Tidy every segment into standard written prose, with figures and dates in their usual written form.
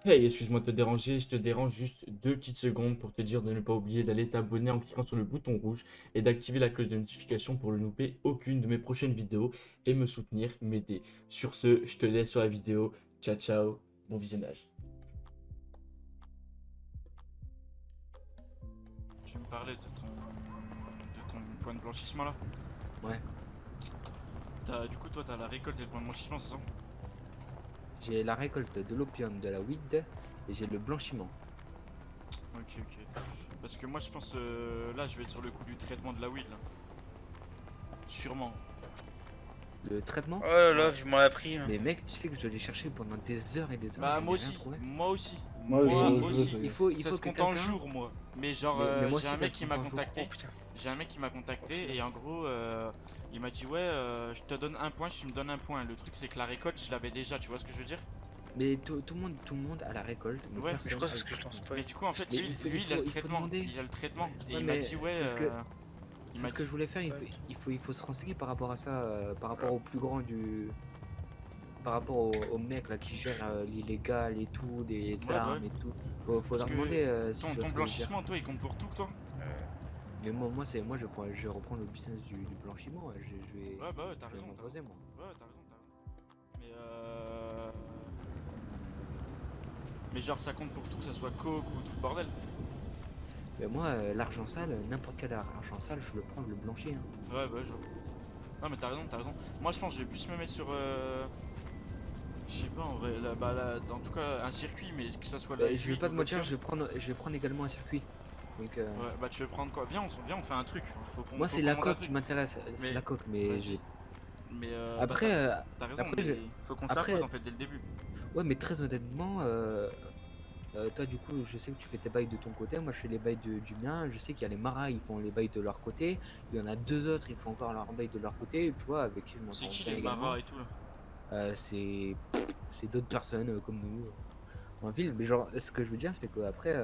Hey, excuse-moi de te déranger, je te dérange juste 2 petites secondes pour te dire de ne pas oublier d'aller t'abonner en cliquant sur le bouton rouge et d'activer la cloche de notification pour ne louper aucune de mes prochaines vidéos et me soutenir, m'aider. Sur ce, je te laisse sur la vidéo. Ciao, ciao, bon visionnage. Tu me parlais de ton point de blanchissement là. Ouais, Du coup, toi, t'as la récolte et le point de blanchissement, c'est ça? j'ai la récolte de l'opium, de la weed et j'ai le blanchiment. Ok, ok. Parce que moi, je pense là, je vais être sur le coup du traitement de la weed là. Sûrement. Le traitement? Oh là là, Ouais. vivement la prime. Mais mec, tu sais que je l'ai cherché pendant des heures et des heures, Bah, je moi n'ai rien aussi. trouvé. Moi aussi. Moi, Moi Mais aussi. il Ça faut se que compte en quelqu'un... jours, moi. Mais genre, Mais moi j'ai aussi, un ça mec se qui compte m'a en jours. contacté. Oh putain. J'ai un mec qui m'a contacté et en gros, il m'a dit ouais, je te donne un point, si tu me donnes un point. Le truc, c'est que la récolte, je l'avais déjà. Tu vois ce que je veux dire? Mais tout le monde a la récolte, mais Ouais. Mais je personne crois a que le c'est ce que je t'en traitement. spoil. Mais du coup, en fait, Mais lui, il a le il faut traitement. demander. Il a le traitement. Et Ouais, il m'a mais dit ouais. Il c'est m'a ce que dit. je voulais faire. Ouais. Il faut se renseigner par rapport à ça, par rapport au plus grand du... Par rapport au mec là qui gère l'illégal et tout, les Ouais, bah ouais. armes et tout. Faut Parce leur que demander si tu vois ton ce que je veux dire. blanchissement, toi, il compte pour tout, toi? Mais moi je vais reprendre le business du blanchiment. Ouais, bah ouais, t'as Je vais raison, t'as raison. m'imposer moi. Ouais, t'as raison, t'as raison. Mais genre, ça compte pour tout, que ça soit coke ou tout le bordel. Mais moi, l'argent sale, n'importe quel argent sale, je le prends, je le blanchis, hein. Ouais, bah ouais, je vois. Non, mais t'as raison, t'as raison. Moi, je pense que je vais plus me mettre sur. Je sais pas, en vrai. En tout cas, un circuit, mais que ça soit la Je vais weed pas ou te mentir, l'opium. je vais prendre également un circuit. Donc, Ouais, bah tu veux prendre quoi? Viens, on fait un truc. moi, Faut c'est qu'on la monte un coque qui truc. m'intéresse, c'est Mais la coque. Mais vas-y. Mais bah après, t'as raison, après, mais faut qu'on s'impose après, en fait dès le début. ouais, mais très honnêtement, toi, du coup, je sais que tu fais tes bails de ton côté. Moi, je fais les bails du mien. Je sais qu'il y a les maras, ils font les bails de leur côté. Il y en a deux autres, ils font encore leurs bails de leur côté. Tu vois, avec qui je C'est m'entends qui bien les également. maras et tout là? C'est d'autres personnes comme nous en ville. Mais genre, ce que je veux dire, c'est qu'après,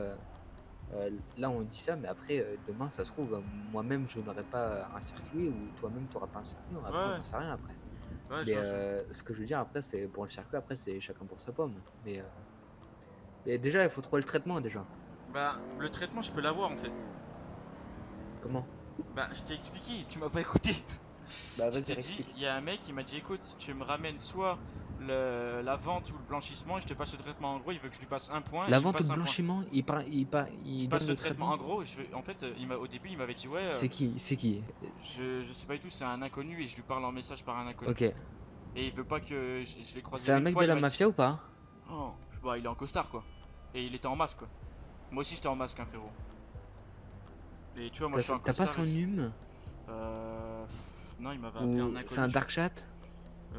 là, on dit ça, mais après, demain, ça se trouve, moi-même, je n'aurai pas un circuit ou toi-même, tu n'auras pas un circuit. Après, on Ouais, n'en sait rien après. ouais, je Mais vois, je vois. ce que je veux dire après, c'est pour le circuit, après, c'est chacun pour sa pomme. Mais déjà, il faut trouver le traitement déjà. Bah, le traitement, je peux l'avoir en fait. Comment? Bah, je t'ai expliqué, tu m'as pas écouté. Bah, Je vas-y, t'ai dit, réexplique. il y a un mec qui m'a dit écoute, tu me ramènes soit la vente ou le blanchissement et je te passe le traitement. En gros, il veut que je lui passe un point et La il me vente ou passe le un point. blanchiment, Il il passe donne le le traitement. traitement? En gros, en fait, au début, il m'avait dit ouais, C'est qui? C'est qui? je sais pas du tout, c'est un inconnu et je lui parle en message par un inconnu. Ok. Et il veut pas que je l'ai croisé C'est un une mec fois, de il la m'a dit mafia ou pas? oh, bah, il est en costard quoi. Et il était en masque quoi. Moi aussi j'étais en masque, hein, frérot. Et tu vois, moi je suis en T'as pas costard son et hume? non, il m'avait appelé en Ou c'est un inconnu. dark chat?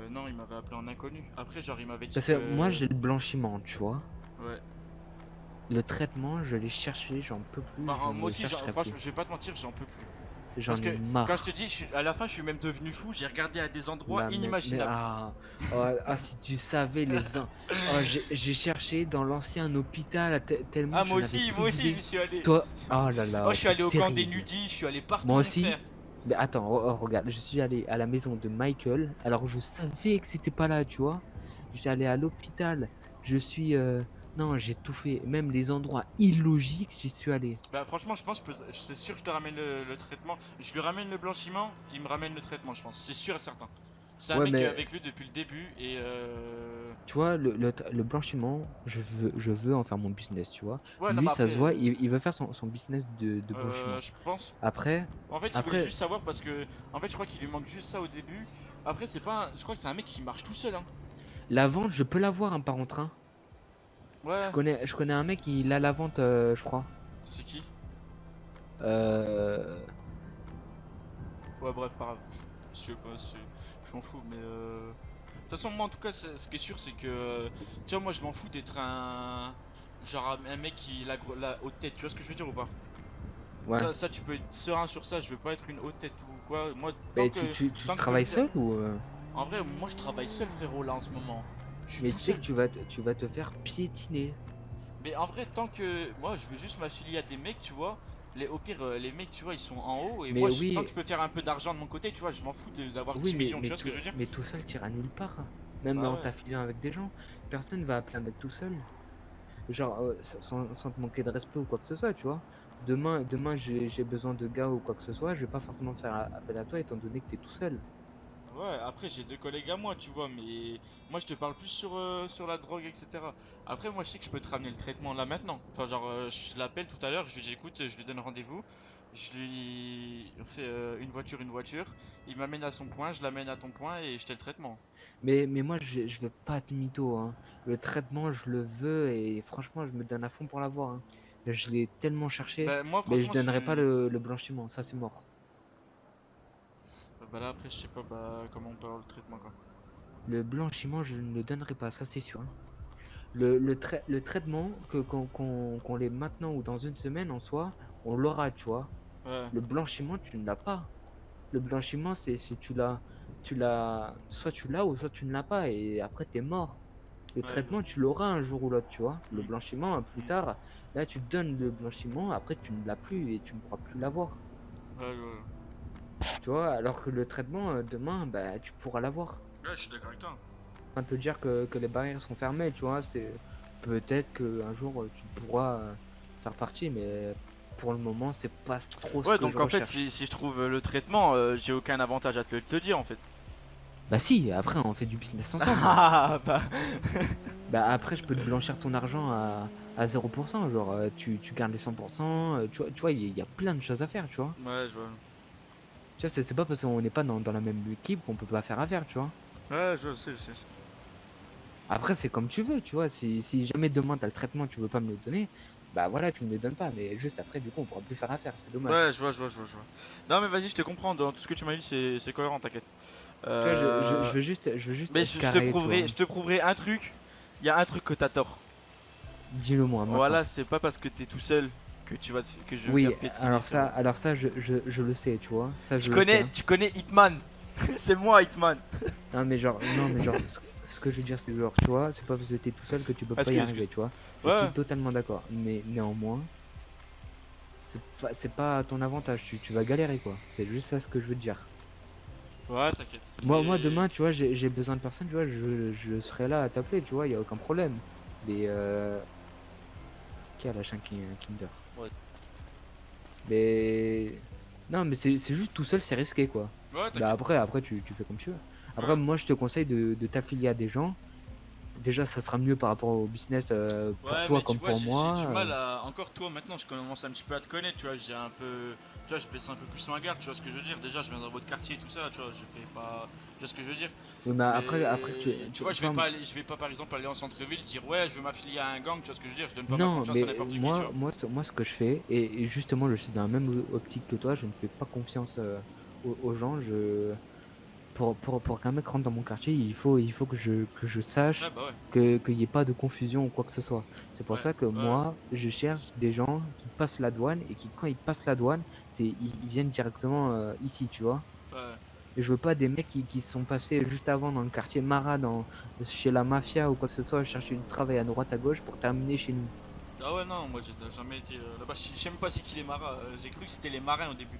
Non, il m'avait appelé en inconnu. Après, genre, il m'avait dit Parce que moi, que. j'ai le blanchiment, tu vois. Ouais. Le traitement, je l'ai cherché, j'en peux plus, Bah, je moi ne le aussi, chercherai plus. franchement, je vais pas te mentir, j'en peux plus. Parce J'en que, ai quand je te marre. dis, à la fin, je suis même devenu fou, j'ai regardé à des endroits Mais inimaginables. si tu savais j'ai cherché dans l'ancien hôpital tellement Ah, je n'avais plus moi aussi, j'y d'idées. suis allé. Toi, oh là Oh, là, je suis c'est allé au camp des terrible. nudis, je suis allé partout, Moi mon aussi. frère. Mais attends, regarde, je suis allé à la maison de Michael, alors je savais que c'était pas là, tu vois. Je suis allé à l'hôpital, je suis... Non, j'ai tout fait, même les endroits illogiques, j'y suis allé. Bah, franchement, je pense que c'est sûr que je te ramène le traitement. Je lui ramène le blanchiment, il me ramène le traitement, je pense. C'est sûr et certain. C'est un Ouais, mec qui est mais avec lui depuis le début et tu vois, le blanchiment, je veux en faire mon business, tu vois. ouais, non, Lui, mais ça après, il voit, il veut faire son business de blanchiment. je pense. Après, En fait, il voulait après, juste savoir parce que, en fait, je crois qu'il lui manque juste ça au début. Après, c'est pas, je crois que c'est un mec qui marche tout seul, hein. la vente, je peux l'avoir, hein, par contre, hein. Ouais, Je connais un mec, il a la vente, je crois. c'est qui? Euh... Ouais, bref, pas grave. Je sais pas, je m'en fous, mais de toute façon, moi, en tout cas, ce qui est sûr, c'est que, tu vois, moi, je m'en fous d'être genre un mec qui la haute tête. Tu vois ce que je veux dire ou pas? Ouais. Ça, tu peux être serein sur ça. Je veux pas être une haute tête ou quoi. Moi, Mais tu tant que je peux le travailles faire. seul ou En vrai, moi, je travaille seul, frérot, là, en ce moment. Je suis Mais tout tu sais seul. que tu vas te faire piétiner. Mais en vrai, tant que moi je veux juste m'affilier à des mecs, tu vois, au pire, les mecs, tu vois, ils sont en haut et moi, Mais tant que je oui, peux faire un peu d'argent de mon côté, tu vois, je m'en fous d'avoir 10 millions, tu vois ce que je veux dire? mais tout seul, t'iras nulle part, hein. Même Bah en ouais. t'affiliant avec des gens, personne va appeler un mec tout seul. genre, sans te manquer de respect ou quoi que ce soit, tu vois. Demain j'ai besoin de gars ou quoi que ce soit, je vais pas forcément faire appel à toi étant donné que t'es tout seul. Ouais, après j'ai deux collègues à moi, tu vois, mais moi je te parle plus sur la drogue, etc. Après, moi je sais que je peux te ramener le traitement là maintenant. Enfin, genre, je l'appelle tout à l'heure, je lui dis écoute, je lui donne rendez-vous, on fait une voiture, il m'amène à son point, je l'amène à ton point et je t'ai le traitement. Mais moi, je veux pas de mytho, hein. Le traitement, je le veux et franchement, je me donne à fond pour l'avoir, hein. Je l'ai tellement cherché, Ben, moi mais je franchement, je donnerai pas suis. le blanchiment, ça c'est mort. Bah là, après, je sais pas bah, comment on peut avoir le traitement, quoi. Le blanchiment, je ne le donnerai pas, ça c'est sûr, hein. Le traitement, qu'on l'ait maintenant ou dans une semaine en soi, on l'aura, tu vois. Ouais, Le blanchiment, tu ne l'as pas. Le blanchiment, c'est si soit tu l'as ou soit tu ne l'as pas et après tu es mort. Le ouais, je vois. traitement, tu l'auras un jour ou l'autre, tu vois. Le Hmm, blanchiment, plus hmm. tard, là, tu donnes le blanchiment, après, tu ne l'as plus et tu ne pourras plus l'avoir. Ouais, je vois. Tu vois, alors que le traitement, demain, bah, tu pourras l'avoir. Ouais, je suis d'accord avec toi. Enfin, te dire que les barrières sont fermées, tu vois, c'est peut-être qu'un jour, tu pourras faire partie, mais pour le moment, c'est pas trop ce Ouais, que je donc en fait, recherche. si je trouve le traitement, j'ai aucun avantage à te le dire, en fait. Bah si, après, on fait du business ensemble. Ah, bah. Bah après, je peux te blanchir ton argent à 0%, genre tu gardes les 100%, tu vois, il y a plein de choses à faire, tu vois. Ouais, je vois. Tu vois, c'est pas parce qu'on n'est pas dans la même équipe qu'on peut pas faire affaire, tu vois. Ouais, je sais, je sais. Après, c'est comme tu veux, tu vois. Si jamais demain t'as le traitement, tu veux pas me le donner, bah voilà, tu me le donnes pas. Mais juste après, du coup, on pourra plus faire affaire, c'est dommage. Ouais, je vois. Non, mais vas-y, je te comprends. Dans tout ce que tu m'as dit, c'est cohérent, t'inquiète. Tu vois, Euh... je veux juste Mais être carré, tu vois. je te prouverai un truc. Il y a un truc que t'as tort. Dis-le moi maintenant. Voilà, c'est pas parce que t'es tout seul que que je viens Oui, te piétiner, frérot. alors ça, je le sais, tu vois. Ça, je le sais, hein. Tu connais Hitman. C'est moi, Hitman. Non, mais genre, ce que je veux dire, c'est genre, tu vois, c'est pas parce que t'es tout seul que tu peux pas y Excuse. arriver, tu vois. Je suis Ouais, totalement d'accord. Mais néanmoins, c'est pas à ton avantage. Tu vas galérer, quoi. C'est juste ça ce que je veux te dire. ouais, t'inquiète. Moi, Mais. demain, tu vois, j'ai besoin de personne, tu vois, je serai là à t'appeler, tu vois, y a aucun problème. Mais, qui a lâché un Kinder? Ouais, Mais, non, mais c'est juste tout seul, c'est risqué, quoi. ouais, Bah t'inquiète. après, tu fais comme tu veux. Après, Ouais. moi, je te conseille de t'affilier à des gens. Déjà, ça sera mieux par rapport au business pour Ouais, toi mais tu comme vois, pour j'ai moi. du mal à. Encore toi, maintenant, je commence un petit peu à te connaître, tu vois. J'ai un peu. Tu vois, je baisse un peu plus ma garde, tu vois ce que je veux dire. Déjà, je viens dans votre quartier et tout ça, tu vois. Je fais pas. Tu vois ce que je veux dire. Oui, mais après, Mais. Tu vois, tu vois, je vais pas par exemple aller en centre-ville dire ouais, je veux m'affilier à un gang, tu vois ce que je veux dire. Je donne pas ma non, confiance à mais n'importe qui, tu vois. moi, ce que je fais, et justement, je suis dans la même optique que toi, je ne fais pas confiance aux gens. Pour qu'un mec rentre dans mon quartier, il faut que je Ouais, sache bah ouais. qu'il n'y ait pas de confusion ou quoi que ce soit. C'est pour Ouais, ça que ouais. moi, je cherche des gens qui passent la douane et qui, quand ils passent la douane, ils viennent directement ici, tu vois. Ouais. Et je veux pas des mecs qui sont passés juste avant dans le quartier Marat, chez la mafia ou quoi que ce soit, chercher du travail à droite à gauche pour terminer chez nous. Ah ouais, non, moi j'ai jamais été là-bas. Je sais même pas c'est qui les marins. J'ai cru que c'était les marins au début.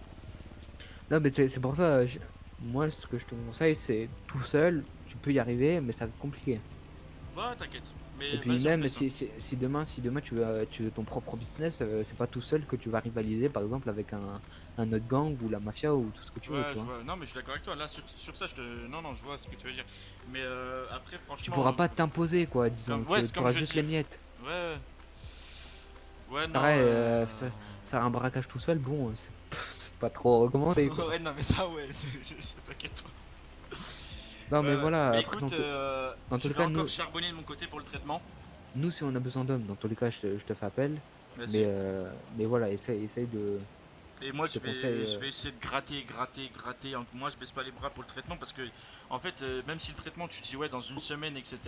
Non, mais c'est pour ça, moi, ce que je te conseille, c'est tout seul, tu peux y arriver, mais ça va être compliqué. Ouais, t'inquiète. Et Mais puis vas-y, on fait même ça. si demain tu veux ton propre business, c'est pas tout seul que tu vas rivaliser par exemple avec un autre gang ou la mafia ou tout ce que tu veux, Ouais, tu je vois. vois. Non, mais je suis d'accord avec toi. Là, sur ça, je te. Non, non, je vois ce que tu veux dire. Mais après, Tu franchement, pourras pas t'imposer quoi, disons, comme, ouais, c'est tu comme auras je veux juste les dire. miettes. Ouais, ouais, non. Pareil, faire un braquage tout seul, bon, c'est pas trop recommandé quoi. Ouais, non, mais ça, ouais, t'inquiète pas. Non mais Ouais, ouais. voilà, Mais après écoute, dans tous je les vais cas, encore charbonner de mon côté pour le traitement. nous si on a besoin d'hommes, dans tous les cas je te fais appel. Vas-y. Mais voilà, essaye Et moi, je te conseille. je vais essayer de gratter. Moi, je baisse pas les bras pour le traitement parce que, en fait, même si le traitement, tu dis ouais, dans une semaine, etc.,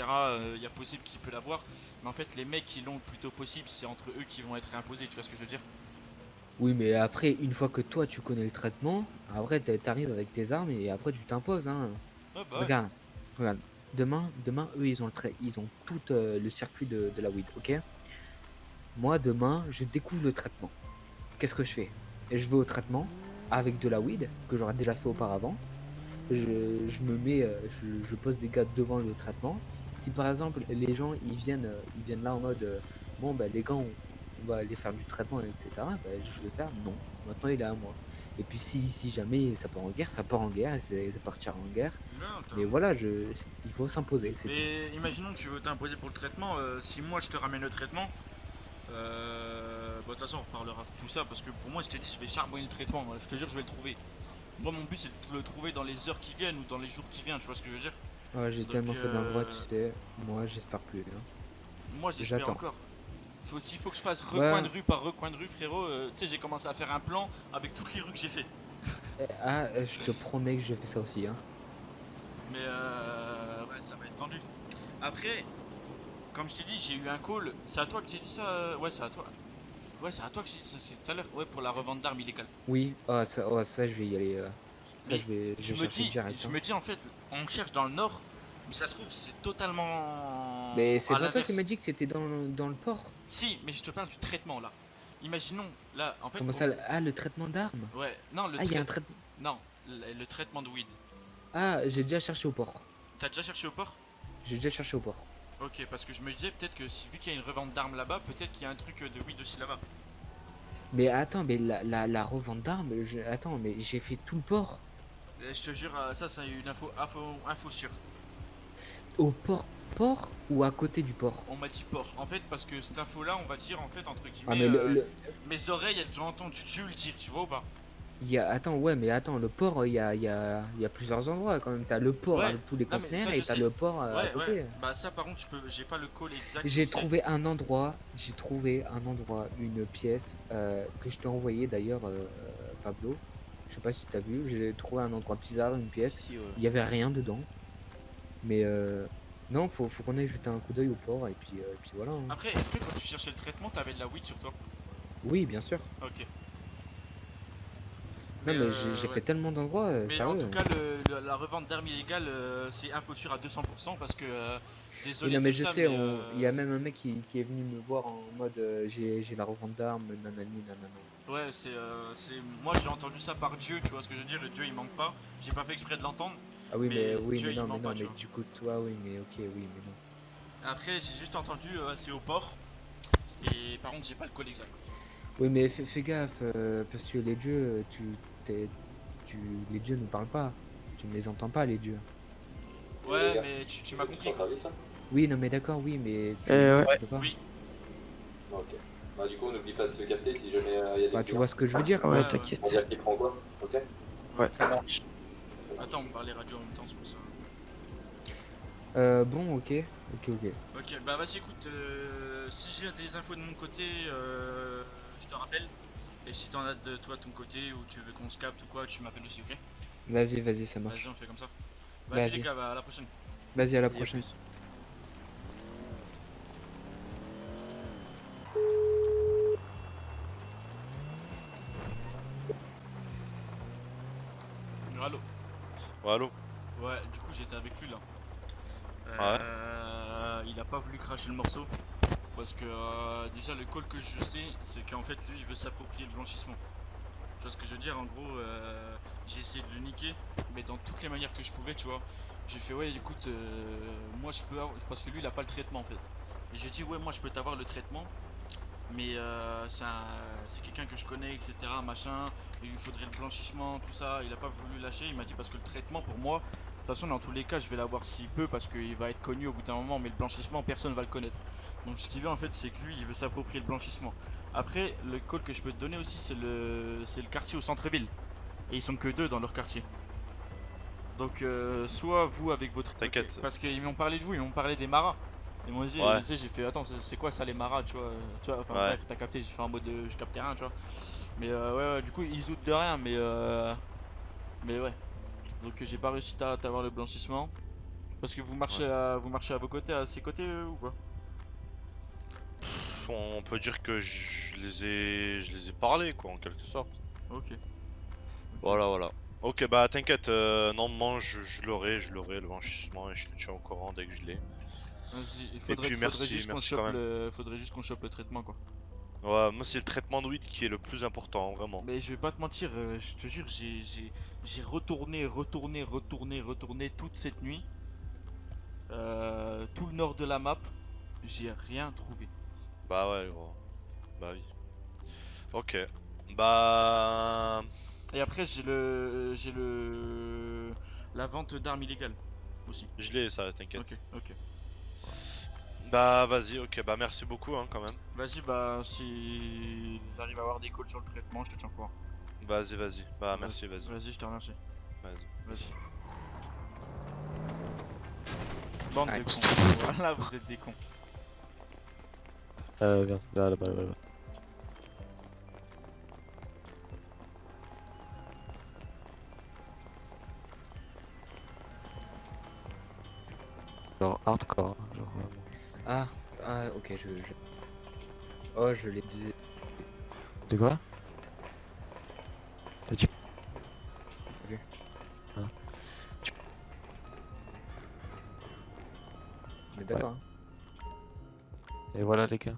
il y a possible qu'il peut l'avoir. Mais en fait, les mecs qui l'ont le plus tôt possible, c'est entre eux qui vont être imposés. Tu vois ce que je veux dire? Oui, mais après, une fois que toi tu connais le traitement, après t'arrives avec tes armes et après tu t'imposes, hein. Ouais, bah ouais. Regarde, regarde. Demain, eux, ils ont tout le circuit de la weed, ok? Moi, demain, je découvre le traitement. Qu'est-ce que je fais? Et je vais au traitement avec de la weed que j'aurais déjà fait auparavant. Je me mets, je pose des gars devant le traitement. Si par exemple les gens ils viennent là en mode bon, bah, les gants, on va aller faire du traitement, etc. Bah, je vais faire, non. Maintenant, il est à moi. Et puis, si jamais ça part en guerre, ça part en guerre, et ça partira en guerre. Non, Mais voilà, il faut s'imposer, c'est tout. Mais imaginons que tu veux t'imposer pour le traitement, si moi je te ramène le traitement, bon, de toute façon on reparlera de tout ça parce que pour moi je t'ai dit je vais charbonner le traitement, je te jure je vais le trouver. Moi mon but c'est de le trouver dans les heures qui viennent ou dans les jours qui viennent, tu vois ce que je veux dire? Ouais, j'ai Donc tellement fait d'endroits, tu sais. Moi, j'espère plus, hein. moi j'espère J'attends. encore. S'il faut que je fasse Bah, recoin de rue par recoin de rue frérot, tu sais j'ai commencé à faire un plan avec toutes les rues que j'ai fait. je te promets que j'ai fait ça aussi, hein. Mais ouais ça va être tendu. Après, comme je t'ai dit j'ai eu un call, c'est à toi que j'ai dit ça, ouais c'est à toi. Ouais c'est à toi que j'ai dit ça c'est tout à l'heure, ouais pour la revente d'armes illégale. Oui, ça, je vais y aller. Ça, Mais je vais chercher direct, je hein. me dis en fait, on cherche dans le nord, mais ça se trouve c'est totalement Mais c'est à pas toi qui m'as l'inverse. dit que c'était dans le port? Si, mais je te parle du traitement là. Imaginons là, en fait, Comment ça? Ah, le traitement d'armes? ouais, non Ah, il y a un traitement. non, le traitement de weed. Ah, j'ai déjà cherché au port. T'as déjà cherché au port? J'ai déjà cherché au port. Ok, parce que je me disais peut-être que si vu qu'il y a une revente d'armes là-bas, peut-être qu'il y a un truc de weed aussi là-bas. Mais attends, mais la revente d'armes, attends, mais j'ai fait tout le port. Je te jure, ça c'est une info sûre. Au port ou à côté du port? On m'a dit port. En fait, parce que cette info là, on va dire en fait entre Ah, guillemets, mais mes oreilles elles ont entendu Dieu le dire, tu vois ou pas? attends, ouais, mais attends, le port, il y a plusieurs endroits quand même. T'as le port Ouais, avec tous les non mais ça conteneurs je et t'as sais. le port à Ouais, ouais. côté. Bah ça par contre, j'ai pas le call exact. J'ai où c'est. trouvé un endroit, une pièce que je t'ai envoyé d'ailleurs, Pablo. Je sais pas si t'as vu, j'ai trouvé un endroit bizarre, une pièce. Si, ouais. Il y avait rien dedans. Mais non, faut qu'on aille jeter un coup d'œil au port et puis voilà, hein. Après, est-ce que quand tu cherchais le traitement, t'avais de la weed sur toi? Oui, bien sûr. Ok. Non, Mais mais j'ai ouais. fait tellement d'endroits, Mais en sérieux. tout cas, la revente d'armes illégales, c'est info sûre à 200% parce que Oui, désolé non, de mais dire je ça, sais, mais il y a même un mec qui est venu me voir en mode j'ai la revente d'armes, nanani, nanana. ouais, moi j'ai entendu ça par Dieu, tu vois ce que je veux dire, le Dieu il manque pas. J'ai pas fait exprès de l'entendre, Ah oui, mais oui, Dieu mais il non, manque pas, tu vois. du coup, toi, oui, mais ok, oui, mais non. Après, j'ai juste entendu c'est au port. Et par contre, j'ai pas le call exact. Oui, mais fais gaffe, parce que les dieux, t'es- les dieux ne parlent pas. Tu ne les entends pas, les dieux. Ouais, mais tu m'as compris. service, hein. Oui, non, mais d'accord, oui, mais Ouais. tu peux pas. Oui. Ok. Bah, du coup, n'oublie pas de se capter si jamais il y a des Enfin, tu clients. vois ce que je veux dire, quoi. Ouais, Ouais, t'inquiète. On dirait qu'il prend quoi. Ok. Ouais, ça marche. Attends, on parle les radios en même temps, c'est pour ça. Bon, ok. Ok, bah vas-y, écoute, si j'ai des infos de mon côté, je te rappelle. Et si t'en as de toi de ton côté ou tu veux qu'on se capte ou quoi, tu m'appelles aussi, ok? Vas-y, ça marche. Vas-y, on fait comme ça. Vas-y Vas-y. les gars, bah à la prochaine. Vas-y, à la Et à prochaine. plus. Allô? Ouais, allô? Ouais, du coup j'étais avec lui là. Il a pas voulu cracher le morceau. Parce que déjà le call que je sais, c'est qu'en fait lui il veut s'approprier le blanchissement. Tu vois ce que je veux dire? En gros, j'ai essayé de le niquer, mais dans toutes les manières que je pouvais, tu vois. J'ai fait ouais, écoute, moi je peux avoir... parce que lui il a pas le traitement en fait. Et j'ai dit ouais, moi je peux t'avoir le traitement, mais c'est quelqu'un que je connais, etc. Machin. Il lui faudrait le blanchissement, tout ça. Il a pas voulu lâcher. Il m'a dit parce que le traitement pour moi, de toute façon dans tous les cas je vais l'avoir s'il peut parce qu'il va être connu au bout d'un moment, mais le blanchissement personne va le connaître. Donc ce qu'il veut en fait c'est que lui il veut s'approprier le blanchissement. Après le call que je peux te donner aussi c'est le quartier au centre-ville. Et ils sont que deux dans leur quartier. Donc soit vous avec votre... T'inquiète. Parce qu'ils m'ont parlé de vous, ils m'ont parlé des maras. Ils m'ont dit, Ouais. tu sais, j'ai fait, attends, c'est quoi ça les maras, tu vois, enfin Ouais. bref, t'as capté, j'ai fait un mode de, je captais rien, tu vois. Mais ouais, du coup, ils se doutent de rien, mais ouais. Donc j'ai pas réussi à t'avoir le blanchissement. Parce que vous marchez, vous marchez à vos côtés, à ses côtés ou quoi? On peut dire que je les ai parlé, quoi, en quelque sorte. Ok. Voilà. Ok, bah t'inquiète, normalement je l'aurai, le blanchissement, et je te tiens au courant dès que je l'ai. Vas-y, puis merci quand même. faudrait juste qu'on chope le traitement, quoi. Ouais, moi c'est le traitement de weed qui est le plus important, vraiment. Mais je vais pas te mentir, je te jure, j'ai retourné toute cette nuit. Tout le nord de la map, j'ai rien trouvé. Bah ouais, gros. Bah oui. Ok. Bah. Et après, la vente d'armes illégales aussi. Je l'ai, ça, t'inquiète. Ok, ok. Bah vas-y, ok, bah merci beaucoup hein, quand même. Vas-y, bah, si ils arrivent à avoir des calls sur le traitement, je te tiens au courant. Vas-y, vas-y. Bah merci, vas-y. Vas-y, je te remercie. Vas-y. Vas-y. Bande Ouais. de cons. Voilà, vous êtes des cons. Viens, là-bas, là-bas. Genre hardcore, hein, genre vraiment. Ah, ok, Oh, je l'ai dit. De quoi? T'as dit Vu. Hein? On est d'accord, hein. Et voilà les gars.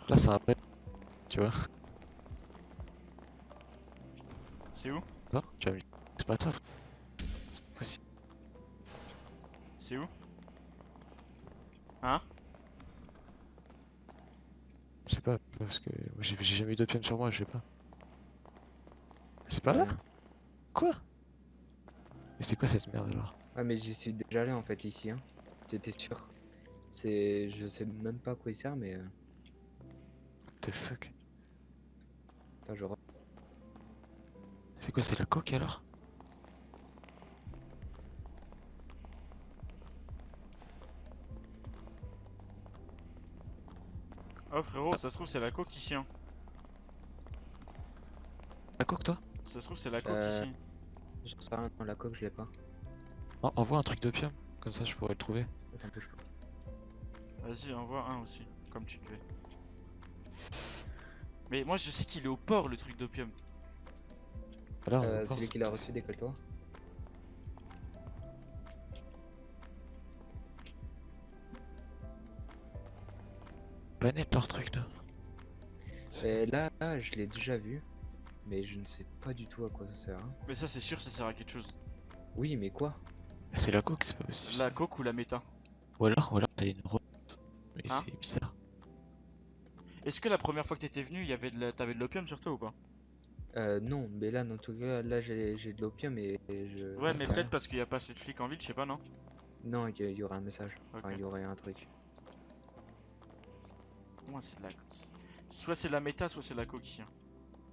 Là c'est un vrai, tu vois. C'est où? Non, tu as mis. C'est pas ça. C'est pas possible. C'est où? Hein? Je sais pas, parce que moi, j'ai jamais eu d'opium sur moi, je sais pas. C'est pas là? Quoi? Mais c'est quoi cette merde alors? Ouais, mais j'y suis déjà allé en fait ici, hein. C'était sûr. Je sais même pas à quoi il sert, mais. What the fuck? Attends, C'est quoi, c'est la coque alors? Oh frérot, ça se trouve c'est la coque ici, hein. La coque toi? Ça se trouve c'est la coque Euh, ici. J'en sais rien, non, la coque, je l'ai pas. Envoie un truc d'opium, comme ça je pourrais le trouver. Attends, bouge pas. Vas-y, envoie un aussi, comme tu devais. Mais moi je sais qu'il est au port le truc d'opium. Là, on va voir, Celui c'est- qui l'a reçu, décolle-toi. Pas net leur truc là. Et là, je l'ai déjà vu, mais je ne sais pas du tout à quoi ça sert, hein. Mais ça c'est sûr, ça sert à quelque chose. Oui, mais quoi? Ah, c'est la coque, c'est pas possible. La coque ou la méta. Ou alors t'as une rose. Mais Hein? c'est bizarre. Est-ce que la première fois que t'étais venu, t'avais de l'opium sur toi ou pas? Non, mais là, dans tout cas, là, j'ai de l'opium et je. Ouais, mais sais peut-être rien. parce qu'il y a pas assez de flics en ville, je sais pas, non? Non, il y aura un message. Enfin, Ok. il y aurait un truc. Moi c'est de la. Soit c'est la méta, soit c'est la coque ici, hein.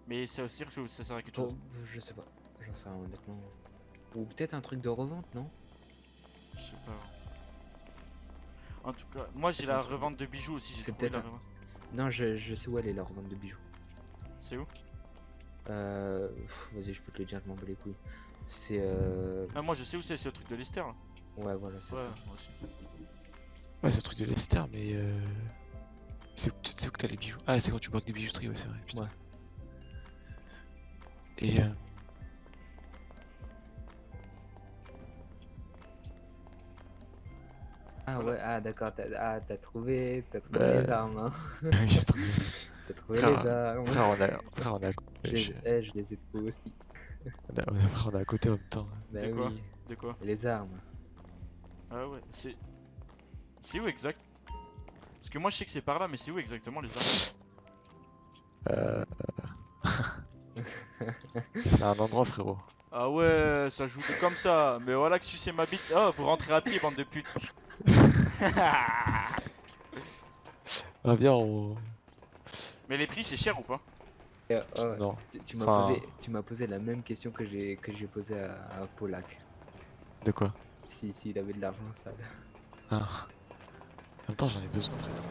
Mais ça aussi, ça sert à quelque chose. Je sais pas. J'en sais rien, honnêtement. Ou peut-être un truc de revente, non? Je sais pas. En tout cas, moi j'ai C'est la un truc de- revente de bijoux aussi, j'ai C'est trouvé la peut-être revente. Non, je sais où elle est, la revente de bijoux. C'est où? Vas-y, je peux te le dire, je m'en bats les couilles. C'est Ah, moi je sais où c'est le truc de Lester là. Ouais, voilà, c'est Ouais, ça. moi aussi. Ouais, c'est le truc de Lester, mais c'est où que t'as les bijoux? Ah, c'est quand tu braques des bijouteries, ouais, c'est vrai. Putain. Ouais. Et Ah Voilà. ouais, ah d'accord, t'as trouvé Bah, les armes, hein. juste T'as trouvé frère, les armes. frère, on a, Je les ai trouvées aussi. on a à côté en même temps. Bah De quoi? oui, De quoi? et les armes. Ah ouais, c'est. C'est où exact? Parce que moi je sais que c'est par là, mais c'est où exactement les armes? Euh... c'est un endroit, frérot. Ah ouais, ça joue comme ça. Mais voilà que sucer ma bite. Oh, vous rentrez à pied, bande de putes. Ah, viens, on. Mais les prix c'est cher ou pas? Oh, Non. tu m'as Enfin- tu m'as posé la même question que j'ai posée à Polak. De quoi? Si il avait de l'argent sale. Ah. En même temps, j'en ai besoin, frère.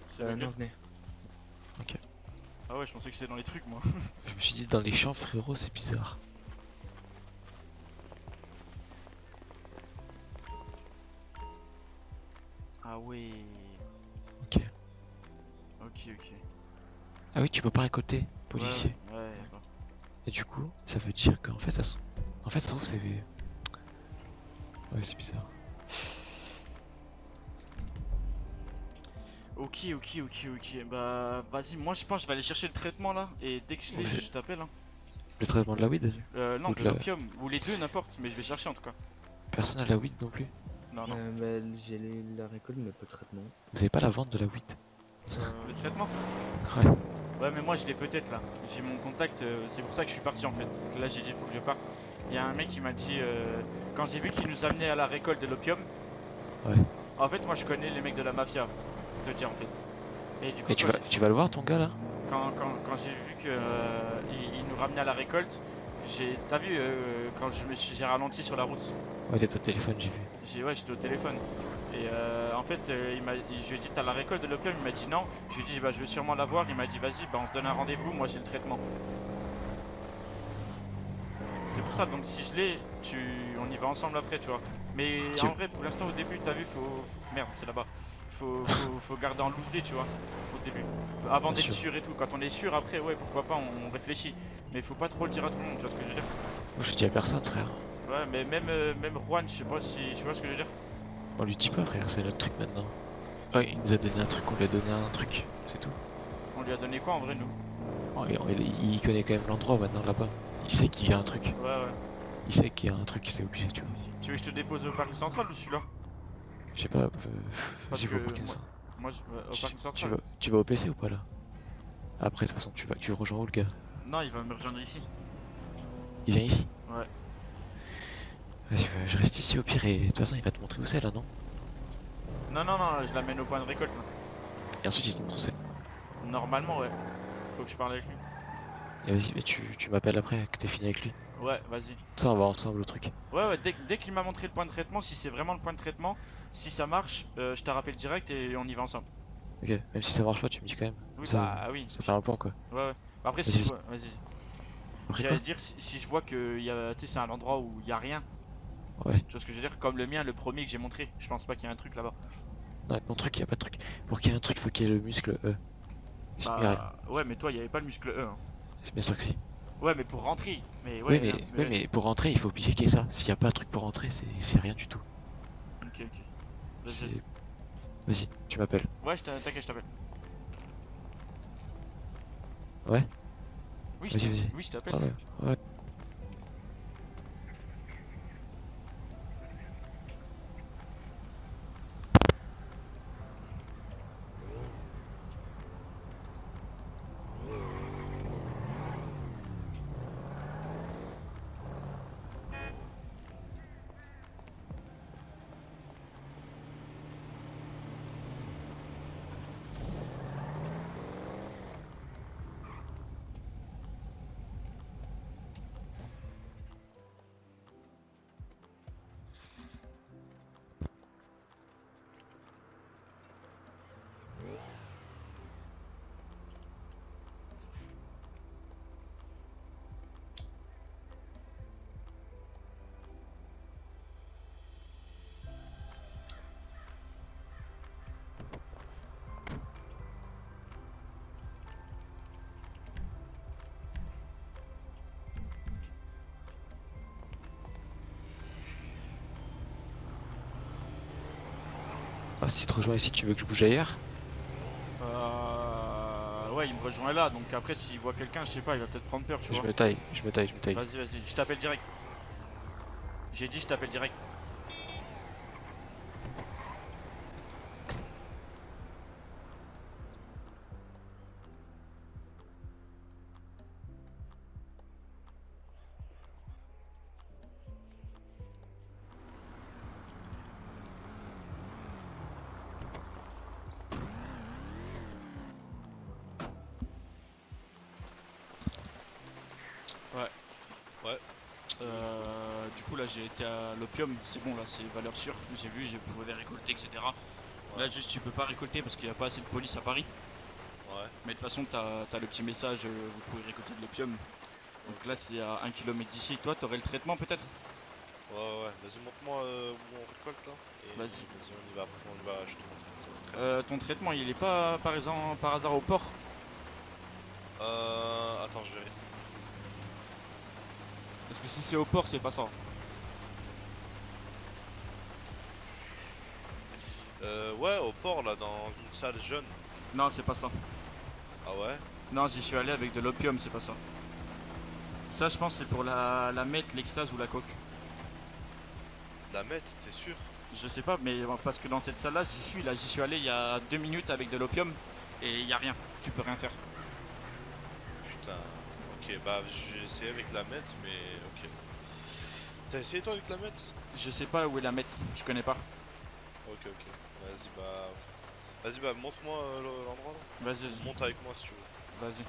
C'est Non, lequel? venez. Ah ouais, je pensais que c'était dans les trucs moi. Je me suis dit, dans les champs, frérot, c'est bizarre. Ah ouais. Ok. Ok. Ah oui, tu peux pas récolter, policier. Ouais. Et du coup, ça veut dire qu'en fait, en fait, ça se trouve, c'est. Ouais, c'est bizarre. Ok, ok, ok, ok. Bah, vas-y, moi je pense que je vais aller chercher le traitement là. Et dès que je l'ai, Ok. je t'appelle. Hein. Le traitement de la weed? Non, Ou de de la... l'opium. Ou les deux, n'importe. Mais je vais chercher en tout cas. Personne à la weed non plus? Non, non. Bah, j'ai la récolte, mais pas le traitement. Vous avez pas la vente de la weed? Le traitement? Ouais. Ouais, mais moi je l'ai peut-être là. J'ai mon contact, c'est pour ça que je suis parti en fait. Là j'ai dit faut que je parte. Il y a un mec qui m'a dit, quand j'ai vu qu'il nous amenait à la récolte de l'opium, Ouais. en fait moi je connais les mecs de la mafia, pour te dire en fait. Et du coup Et tu vas le voir ton gars là? quand j'ai vu que il nous ramenait à la récolte, t'as vu quand j'ai ralenti sur la route, Ouais, t'es au téléphone, j'ai vu. ouais j'étais au téléphone. Et en fait je lui ai dit t'as la récolte de l'opium, il m'a dit non. Je lui ai dit bah je vais sûrement la voir, il m'a dit vas-y bah on se donne un rendez-vous, moi j'ai le traitement. C'est pour ça, donc si je l'ai, on y va ensemble après, tu vois. Mais Tu- en vrai, pour l'instant, au début, t'as vu, merde, c'est là-bas. Faut garder en loose day, tu vois, au début. Avant Bien d'être sûr. sûr et tout. Quand on est sûr, après, ouais, pourquoi pas, on réfléchit. Mais faut pas trop le dire à tout le monde, tu vois ce que je veux dire. Moi je dis à personne, frère. Ouais, mais même Juan, je sais pas si tu vois ce que je veux dire. On lui dit pas, frère, c'est notre truc maintenant. Ah, il nous a donné un truc, on lui a donné un truc, c'est tout. On lui a donné quoi en vrai, nous? Oh, et il connaît quand même l'endroit maintenant là-bas. Il sait qu'il y a un truc. Ouais, ouais. Il sait qu'il y a un truc, c'est obligé, tu vois. Tu veux que je te dépose au parking central ou celui-là? Je sais pas, Parce vas-y, va au que parking moi, ça. au parking Tu central. tu vas au PC ou pas là? Après, de toute façon, tu rejoins où le gars? Non, il va me rejoindre ici. Il vient ici? Ouais. Vas-y, je reste ici au pire et de toute façon, il va te montrer où c'est là, non? Non, non, non, je l'amène au point de récolte là. Et ensuite, il te montre où c'est. Normalement, ouais. Faut que je parle avec lui. Et vas-y, bah, tu m'appelles après que t'es fini avec lui. Ouais, vas-y. Ça, on va ensemble au truc. Ouais, ouais, dès qu'il m'a montré le point de traitement, si c'est vraiment le point de traitement, si ça marche, je te rappelle direct et on y va ensemble. Ok, même si ça marche pas, tu me dis quand même. Oui, Ça, bah oui. ça fait un point quoi. Ouais, ouais. Après, si Vas-y, je vas-y. vois. Vas-y. Après J'allais quoi? dire, si je vois que tu sais, c'est un endroit où il y a rien. Ouais. Tu vois ce que je veux dire? Comme le mien, le premier que j'ai montré. Je pense pas qu'il y a un truc là-bas. Non, ton truc, y a pas de truc. Pour qu'il y ait un truc, faut qu'il y ait le muscle E. Sinon, y a rien. Bah, ouais, mais toi, il y avait pas le muscle E. Hein. C'est bien sûr que si. Ouais, mais pour rentrer. Mais Oui, ouais, mais, non, oui, ouais. mais pour rentrer, il faut obliger qu'il y ait ça. S'il y a pas un truc pour rentrer, c'est rien du tout. Ok, ok. Vas-y, C'est. vas-y. Vas-y, tu m'appelles. Ouais, t'inquiète, je t'appelle. Ouais? Oui, je Vas-y, t'ai dit. vas-y. Oui, je t'appelle. Ah ouais, ouais. Ah, si tu te rejoins ici, tu veux que je bouge ailleurs? Ouais, il me rejoint là. Donc après, s'il voit quelqu'un, je sais pas, il va peut-être prendre peur, tu Je vois. me taille, je me taille, je me taille. Vas-y, vas-y, je t'appelle direct. J'ai dit, je t'appelle direct. Ouais. Ouais. Du coup, là, j'ai été à l'opium. C'est bon, là, c'est valeur sûre. J'ai vu, je pouvais récolter, etc. Là, juste, tu peux pas récolter parce qu'il n'y a pas assez de police à Paris. Ouais. Mais de toute façon, t'as le petit message, vous pouvez récolter de l'opium. Donc là, c'est à 1 km d'ici. Toi, t'aurais le traitement peut-être? Ouais, ouais. Vas-y, montre-moi où on récolte là. Et Vas-y. on y va après, on y va, je te montre. Ton traitement, il est pas par hasard au port? Attends, je verrai. Parce que si c'est au port, c'est pas ça. Ouais, au port là, dans une salle jaune. Non, c'est pas ça. Ah ouais? Non, j'y suis allé avec de l'opium, c'est pas ça. Ça, je pense, c'est pour la meth, l'extase ou la coke. La mette, t'es sûr? Je sais pas, mais parce que dans cette salle-là, j'y suis allé il y a 2 minutes avec de l'opium et il y a rien. Tu peux rien faire. Putain. Ok, bah j'ai essayé avec la mette, mais ok. T'as essayé toi avec la mette? Je sais pas où est la meth, je connais pas. Ok, ok. Vas-y, bah. Vas-y, bah montre-moi l'endroit là. Vas-y, Monte avec moi si tu veux. vas-y.